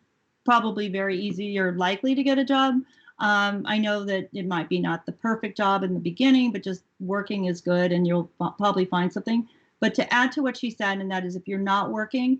probably very easy or likely to get a job. I know that it might be not the perfect job in the beginning, but just working is good and you'll probably find something. But to add to what she said, and that is if you're not working,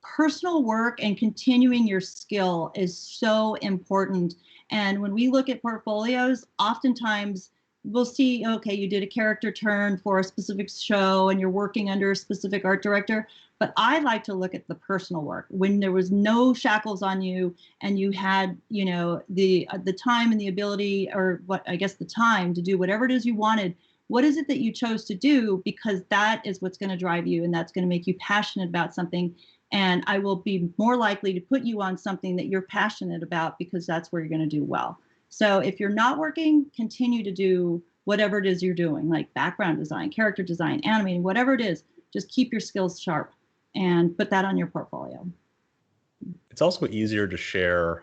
personal work and continuing your skill is so important. And when we look at portfolios, oftentimes we'll see, okay, you did a character turn for a specific show and you're working under a specific art director. But I like to look at the personal work when there was no shackles on you and you had, the time and the ability, or the time to do whatever it is you wanted. What is it that you chose to do? Because that is what's going to drive you and that's going to make you passionate about something. And I will be more likely to put you on something that you're passionate about because that's where you're going to do well. So if you're not working, continue to do whatever it is you're doing, like background design, character design, animating, whatever it is. Just keep your skills sharp and put that on your portfolio. It's also easier to share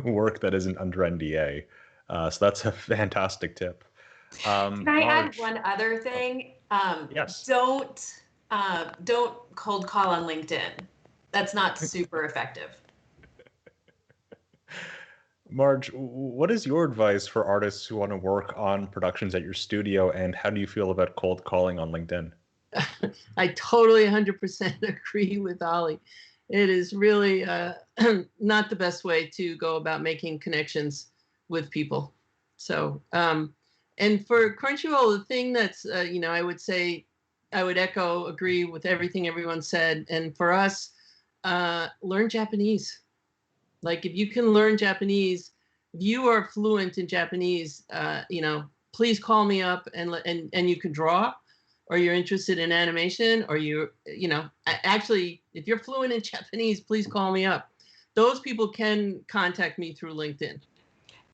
work that isn't under NDA. So that's a fantastic tip. Can I add one other thing? Yes. Don't cold call on LinkedIn. That's not super effective. Marge, what is your advice for artists who want to work on productions at your studio, and how do you feel about cold calling on LinkedIn? I totally 100% agree with Ollie. It is really not the best way to go about making connections with people. So, and for Crunchyroll, the thing that's, I would say, I would agree with everything everyone said. And for us, learn Japanese. Like if you can learn Japanese, if you are fluent in Japanese, please call me up and you can draw, or you're interested in animation, or actually, if you're fluent in Japanese, please call me up. Those people can contact me through LinkedIn.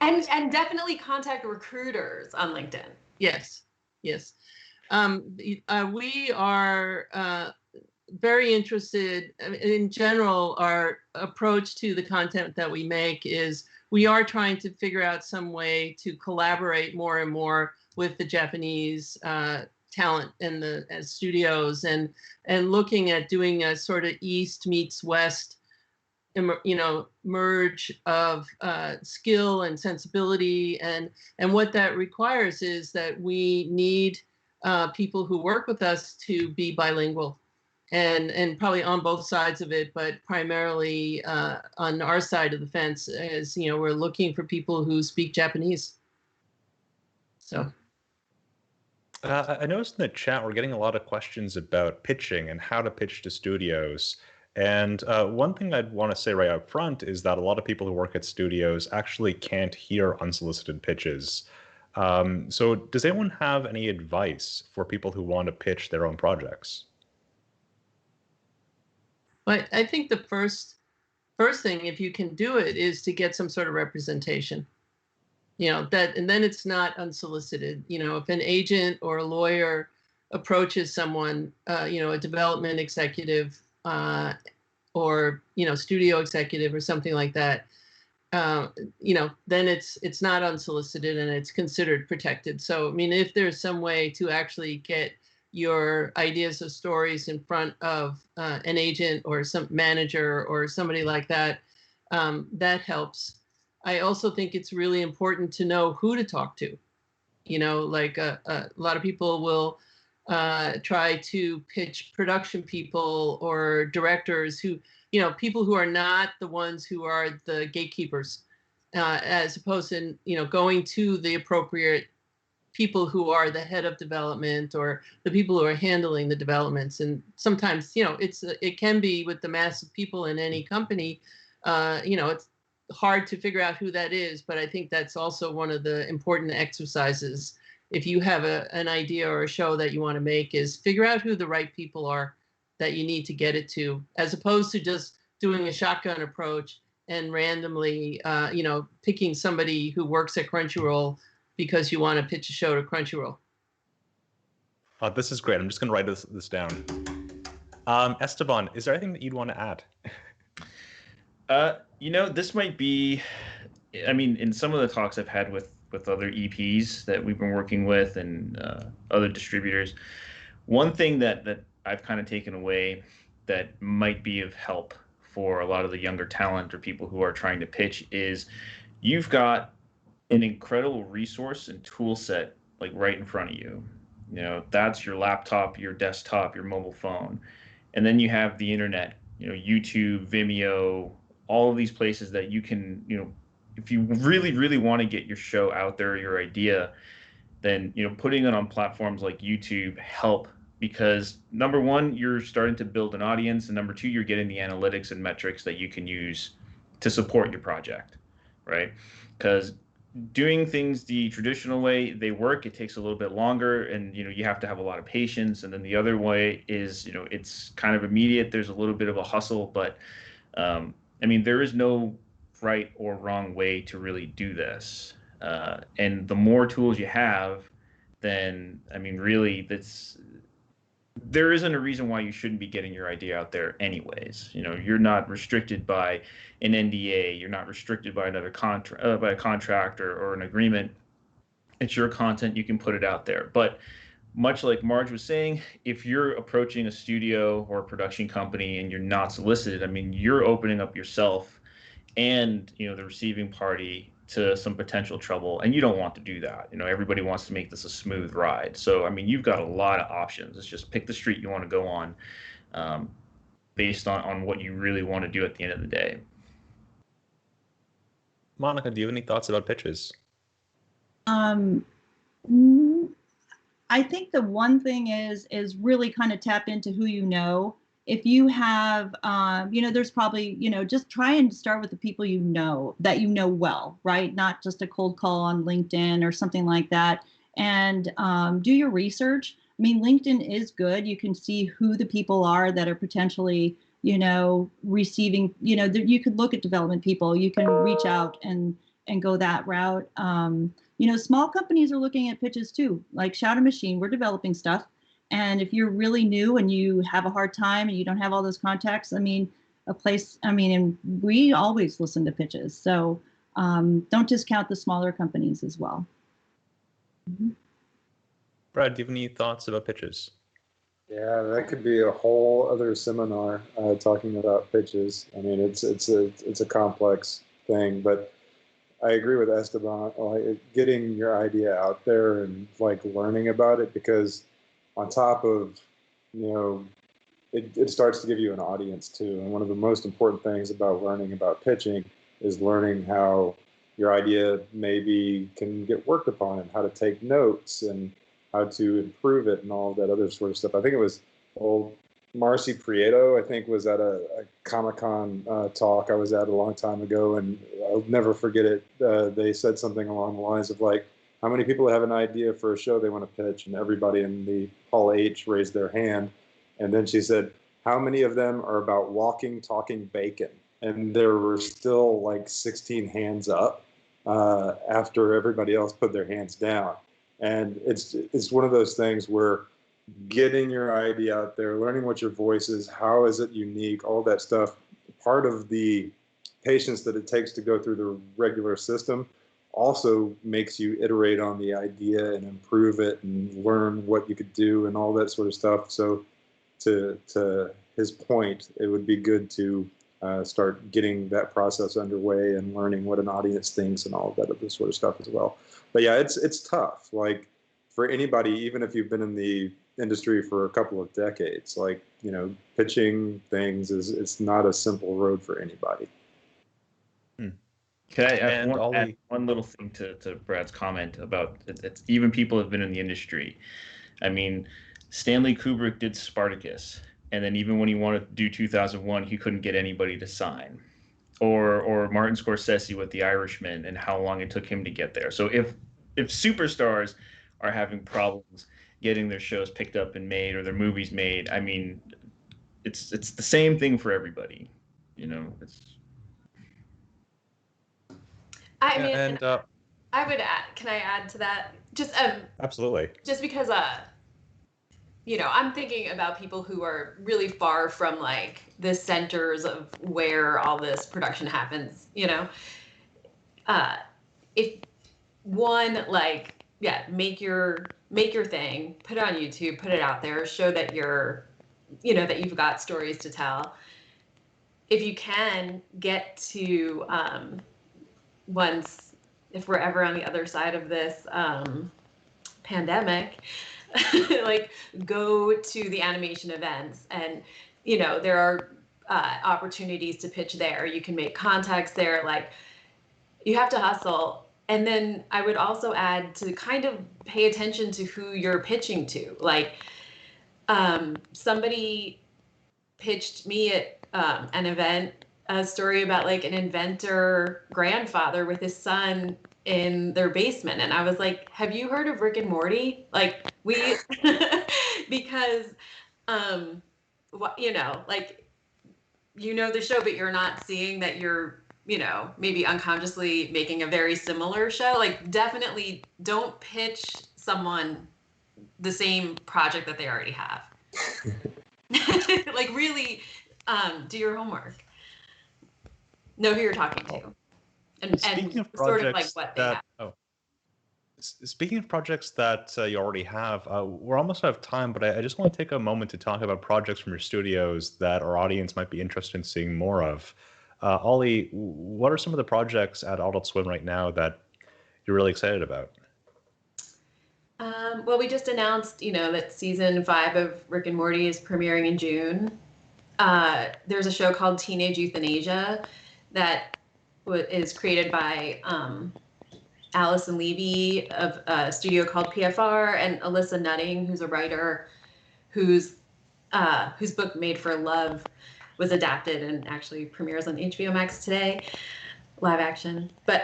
And definitely contact recruiters on LinkedIn. Yes. We are very interested. In general, our approach to the content that we make is we are trying to figure out some way to collaborate more and more with the Japanese talent and the studios, and looking at doing a sort of East meets West, merge of skill and sensibility, and what that requires is that we need people who work with us to be bilingual, and probably on both sides of it, but primarily on our side of the fence, as we're looking for people who speak Japanese. So. I noticed in the chat we're getting a lot of questions about pitching and how to pitch to studios. And one thing I'd want to say right up front is that a lot of people who work at studios actually can't hear unsolicited pitches. So does anyone have any advice for people who want to pitch their own projects? But I think the first thing, if you can do it, is to get some sort of representation. And then it's not unsolicited. If an agent or a lawyer approaches someone, a development executive, or studio executive or something like that, then it's not unsolicited and it's considered protected. So I mean, if there's some way to actually get your ideas of stories in front of an agent or some manager or somebody like that, that helps. I also think it's really important to know who to talk to. Like a lot of people will try to pitch production people or directors who, people who are not the ones who are the gatekeepers, as opposed to, going to the appropriate people who are the head of development or the people who are handling the developments. And sometimes, it can be with the mass of people in any company, it's hard to figure out who that is, but I think that's also one of the important exercises. If you have an idea or a show that you want to make, is figure out who the right people are that you need to get it to, as opposed to just doing a shotgun approach and randomly, picking somebody who works at Crunchyroll because you want to pitch a show to Crunchyroll. This is great. I'm just going to write this down. Esteban, is there anything that you'd want to add? This might be, I mean, in some of the talks I've had with other EPs that we've been working with and other distributors, one thing that I've kind of taken away that might be of help for a lot of the younger talent or people who are trying to pitch is you've got an incredible resource and tool set like right in front of you. That's your laptop, your desktop, your mobile phone. And then you have the internet, YouTube, Vimeo, all of these places that you can, if you really, really want to get your show out there, your idea, then, putting it on platforms like YouTube help, because number one, you're starting to build an audience, and number two, you're getting the analytics and metrics that you can use to support your project, right? Because doing things the traditional way, they work. It takes a little bit longer, and you have to have a lot of patience. And then the other way is, it's kind of immediate. There's a little bit of a hustle, but there is no right or wrong way to really do this. And the more tools you have, then really, there isn't a reason why you shouldn't be getting your idea out there anyways. You're not restricted by an NDA. You're not restricted by another by a contract or an agreement. It's your content. You can put it out there. But much like Marge was saying, if you're approaching a studio or a production company and you're not solicited, you're opening up yourself and, the receiving party to some potential trouble, and you don't want to do that. Everybody wants to make this a smooth ride. So, you've got a lot of options. It's just pick the street you want to go on, based on what you really want to do at the end of the day. Monica, do you have any thoughts about pitches? I think the one thing is really kind of tap into who you know. If you have, there's probably, just try and start with the people that you know well, right? Not just a cold call on LinkedIn or something like that. And do your research. LinkedIn is good. You can see who the people are that are potentially, receiving, you could look at development people. You can reach out and go that route. Small companies are looking at pitches too, like Shouter Machine. We're developing stuff. And if you're really new and you have a hard time and you don't have all those contacts, and we always listen to pitches. So don't discount the smaller companies as well. Mm-hmm. Brad, do you have any thoughts about pitches? Yeah, that could be a whole other seminar talking about pitches. It's a complex thing, but I agree with Esteban. Getting your idea out there and learning about it, because on top of, it starts to give you an audience too. And one of the most important things about learning about pitching is learning how your idea maybe can get worked upon and how to take notes and how to improve it and all of that other sort of stuff. I think it was Marcy Prieto, I think, was at a Comic-Con talk I was at a long time ago, and I'll never forget it. They said something along the lines of how many people have an idea for a show they want to pitch? And everybody in the Hall H raised their hand. And then she said, how many of them are about walking, talking bacon? And there were still 16 hands up after everybody else put their hands down. And it's one of those things where getting your idea out there, learning what your voice is, how is it unique, all that stuff, part of the patience that it takes to go through the regular system also makes you iterate on the idea and improve it and learn what you could do and all that sort of stuff. So to his point, it would be good to start getting that process underway and learning what an audience thinks and all of that other sort of stuff as well. But yeah, it's tough. For anybody, even if you've been in the industry for a couple of decades, pitching things it's not a simple road for anybody. Can I add one little thing to Brad's comment about it's even people have been in the industry. Stanley Kubrick did Spartacus, and then even when he wanted to do 2001, he couldn't get anybody to sign. Or Martin Scorsese with The Irishman and how long it took him to get there. So if superstars are having problems getting their shows picked up and made or their movies made, it's the same thing for everybody. I Yeah, mean, and I would add. Can I add to that? absolutely. Just because I'm thinking about people who are really far from like the centers of where all this production happens. If one like make your thing, put it on YouTube, put it out there, show that that you've got stories to tell. If you can get to once, if we're ever on the other side of this pandemic, like go to the animation events, and there are opportunities to pitch there. You can make contacts there. Like, you have to hustle. And then I would also add to kind of pay attention to who you're pitching to. Like, somebody pitched me at an event a story about like an inventor grandfather with his son in their basement, and I was like, have you heard of Rick and Morty? Like, we because like the show, but you're not seeing that you're maybe unconsciously making a very similar show. Like, definitely don't pitch someone the same project that they already have. Like, really do your homework, know who you're talking to, and Speaking of sort of like projects what they that, have. speaking of projects that you already have, we're almost out of time, but I just want to take a moment to talk about projects from your studios that our audience might be interested in seeing more of. Ollie, what are some of the projects at Adult Swim right now that you're really excited about? Well, we just announced, that season 5 of Rick and Morty is premiering in June. There's a show called Teenage Euthanasia that is created by Allison Levy of a studio called PFR, and Alyssa Nutting, who's a writer whose book Made for Love was adapted and actually premieres on HBO Max today, live action. But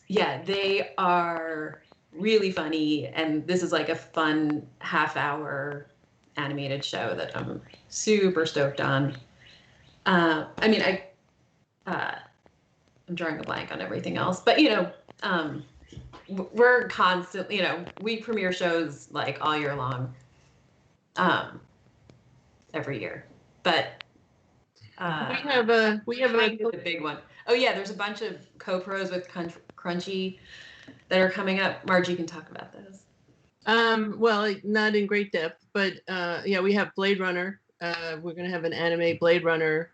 they are really funny, and this is like a fun half-hour animated show that I'm super stoked on. I'm drawing a blank on everything else, but we're constantly, we premiere shows like all year long, every year. But we have a big one. Oh yeah, there's a bunch of co-pros with Crunchy that are coming up. Margie can talk about those. Well, not in great depth, but we have Blade Runner. We're going to have an anime Blade Runner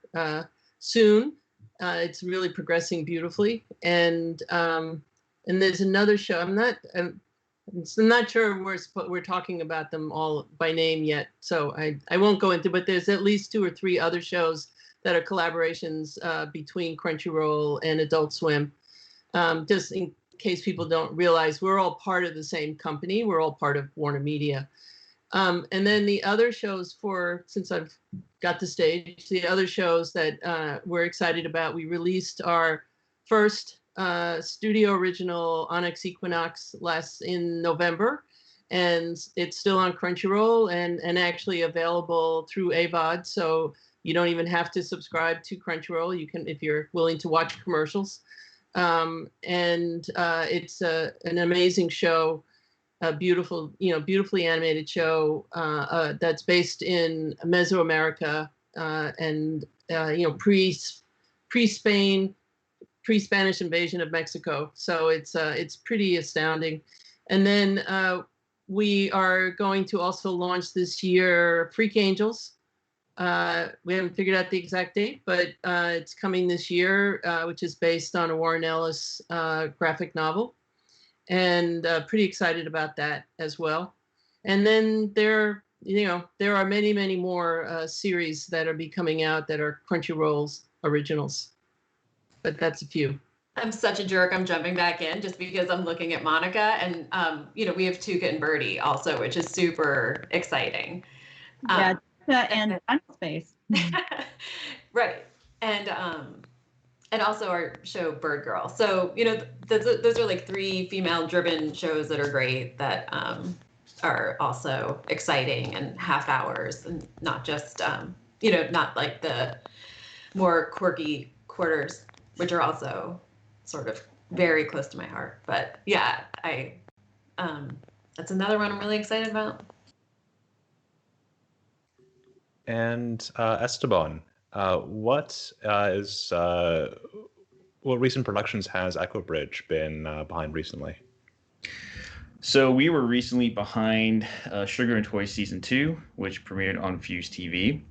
soon. It's really progressing beautifully, and there's another show. I'm not sure we're talking about them all by name yet, so I won't go into. But there's at least 2 or 3 other shows that are collaborations between Crunchyroll and Adult Swim. Just in case people don't realize, we're all part of the same company. We're all part of Warner Media. And then the other shows, since I've got the stage, the other shows that we're excited about, we released our first studio original Onyx Equinox in November, and it's still on Crunchyroll and actually available through AVOD, so you don't even have to subscribe to Crunchyroll. You can, if you're willing to watch commercials. It's an amazing show, a beautifully animated show that's based in Mesoamerica and pre-Spain, pre-Spanish invasion of Mexico. So it's pretty astounding. And then we are going to also launch this year Freak Angels. We haven't figured out the exact date, but it's coming this year, which is based on a Warren Ellis graphic novel, and pretty excited about that as well. And then there are many, many more series that are coming out that are Crunchyroll's originals, but that's a few. I'm such a jerk. I'm jumping back in just because I'm looking at Monica, and we have Tuca and Birdie also, which is super exciting. Yeah. And Final Space. Right. And also our show Bird Girl. So, those are like 3 female-driven shows that are great, that are also exciting and half hours, and not just, not like the more quirky quarters, which are also sort of very close to my heart. But yeah, that's another one I'm really excited about. And Esteban, what recent productions has Echo Bridge been behind recently? So we were recently behind Sugar and Toys Season 2, which premiered on Fuse TV.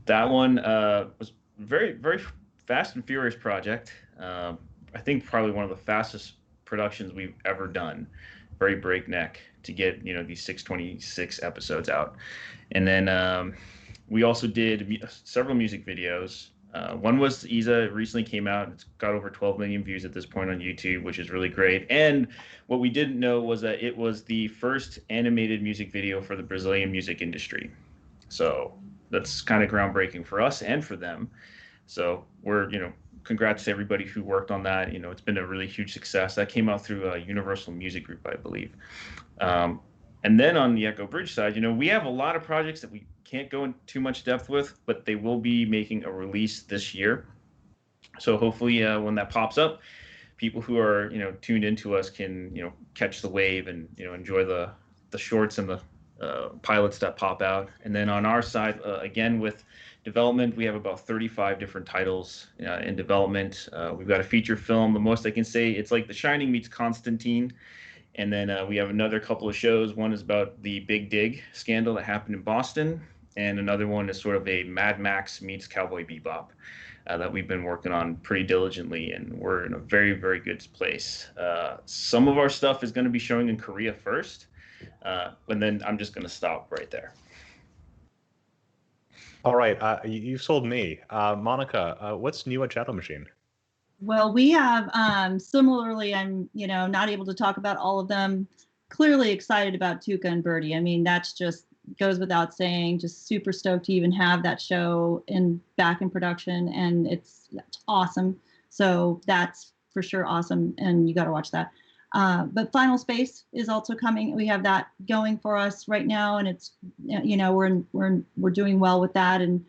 That one was very, very fast and furious project. I think probably one of the fastest productions we've ever done. Very breakneck to get, these 626 episodes out. And then we also did several music videos. One was Isa. It recently came out. It's got over 12 million views at this point on YouTube, which is really great. And what we didn't know was that it was the first animated music video for the Brazilian music industry. So that's kind of groundbreaking for us and for them. So we're, congrats to everybody who worked on that. It's been a really huge success. That came out through Universal Music Group, I believe. And then on the Echo Bridge side, we have a lot of projects that we can't go into too much depth with, but they will be making a release this year. So hopefully when that pops up, people who are, tuned into us can, catch the wave and, enjoy the shorts and the pilots that pop out. And then on our side, again, with development, we have about 35 different titles in development. We've got a feature film. The most I can say, it's like The Shining meets Constantine. And then we have another couple of shows. One is about the Big Dig scandal that happened in Boston. And another one is sort of a Mad Max meets Cowboy Bebop that we've been working on pretty diligently. And we're in a very, very good place. Some of our stuff is going to be showing in Korea first. And then I'm just going to stop right there. All right. You've sold me. Monica, what's new at Shadow Machine? Well, we have similarly, I'm not able to talk about all of them. Clearly excited about Tuca and Birdie. I mean, that's just goes without saying. Just super stoked to even have that show back in production, and it's awesome. So that's for sure awesome, and you got to watch that. But Final Space is also coming. We have that going for us right now, and it's we're doing well with that, and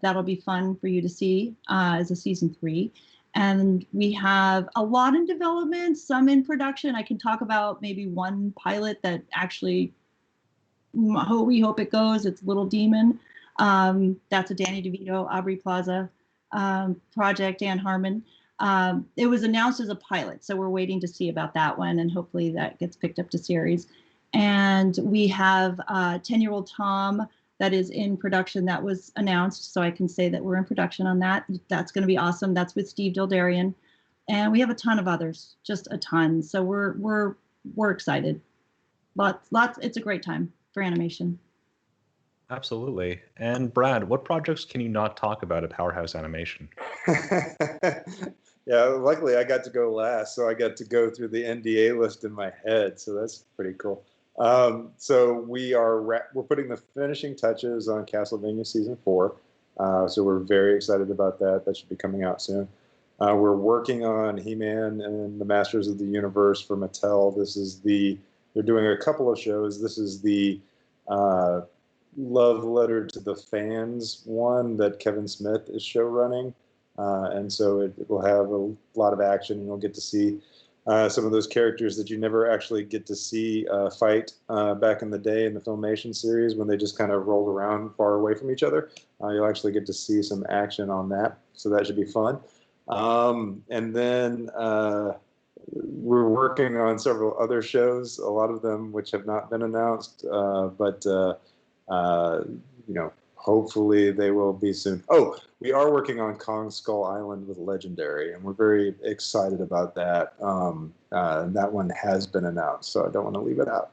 that'll be fun for you to see as a season 3. And we have a lot in development, some in production. I can talk about maybe one pilot that actually we hope it goes. It's Little Demon. That's a Danny DeVito, Aubrey Plaza project, Dan Harmon. It was announced as a pilot, so we're waiting to see about that one, and hopefully that gets picked up to series. And we have 10-Year-Old Tom that is in production that was announced, so I can say that we're in production on that. That's going to be awesome. That's with Steve Dildarian, and we have a ton of others, just a ton. So we're excited. Lots. It's a great time for animation. Absolutely. And Brad, what projects can you not talk about at Powerhouse Animation? Yeah, luckily I got to go last, so I got to go through the NDA list in my head. So that's pretty cool. So we're putting the finishing touches on Castlevania Season 4. So we're very excited about that. That should be coming out soon. We're working on He-Man and the Masters of the Universe for Mattel. They're doing a couple of shows. This is the Love Letter to the Fans one that Kevin Smith is show running. And so it will have a lot of action, and you'll get to see some of those characters that you never actually get to see fight back in the day in the Filmation series when they just kind of rolled around far away from each other. You'll actually get to see some action on that, so that should be fun. And then we're working on several other shows, a lot of them which have not been announced, but hopefully they will be soon. Oh, we are working on Kong Skull Island with Legendary, and we're very excited about that. And that one has been announced, so I don't want to leave it out.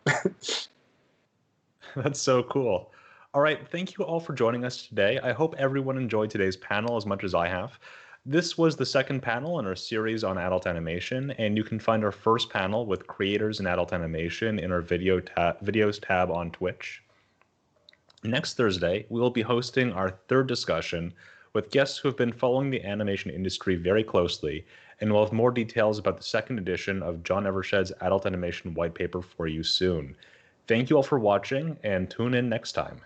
That's so cool. All right, thank you all for joining us today. I hope everyone enjoyed today's panel as much as I have. This was the second panel in our series on adult animation, and you can find our first panel with creators in adult animation in our videos tab on Twitch. Next Thursday, we will be hosting our third discussion with guests who have been following the animation industry very closely, and we'll have more details about the second edition of John Evershed's Adult Animation White Paper for you soon. Thank you all for watching, and tune in next time.